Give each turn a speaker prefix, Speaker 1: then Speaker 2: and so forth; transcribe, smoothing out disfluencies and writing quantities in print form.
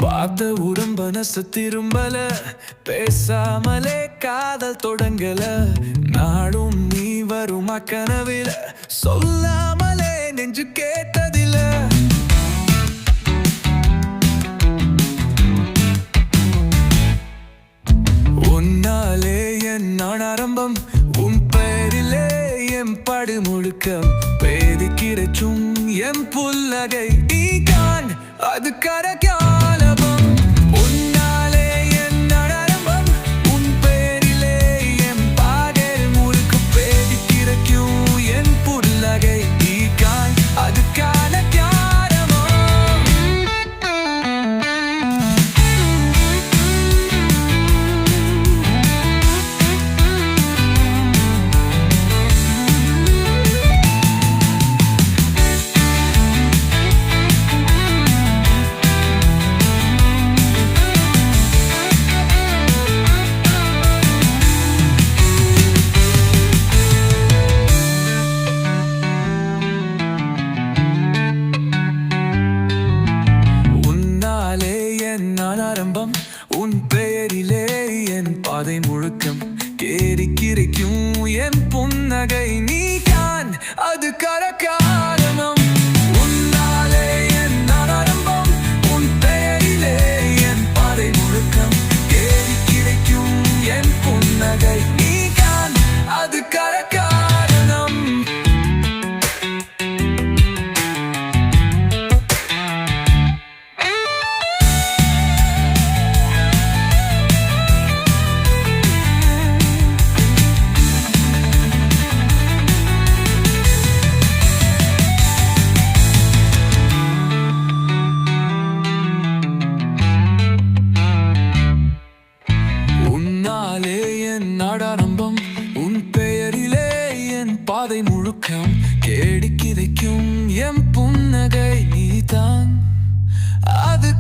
Speaker 1: பார்த்த உடம்பனசு திரும்பல, பேசாமலே காதல் தொடங்கல. நாடும் நீ வருமா கனவில, சொல்லாமலே நெஞ்சு கேட்டதில்ல. உன்னாலே என் ஆரம்பம், உன் பெயரிலே என் படு முழுக்கம். பேதி கிடைச்சும் என் புல்லகை நீதான், அது கரகாலபம். உன்னாலே என் ஆரம்பம், உன் பெயரிலே என் படு முழுக்கம். பேதி கிடைக்கும் என் புல்லகை நீதான், அது கரகாலபம். ஆரம்பம், உன் பெயரிலே என் பாதை முழுக்கம். கேரி கிரைக்கும் என் புன்னகை நீதான், அது கரகாலனம். உன்னாலே என் ஆரம்பம், உன் பெயரிலே என் பாதை முழுக்கம். கேரி கிரைக்கும் என் புன்னகை நீதான், அது கரகாலனம். உன்னாலே என் ஆரம்பம், உன் பெயரிலே என் பாதை முழுக்கம். கேடி கிதைக்கும் என் புன்னகை நீதான், அது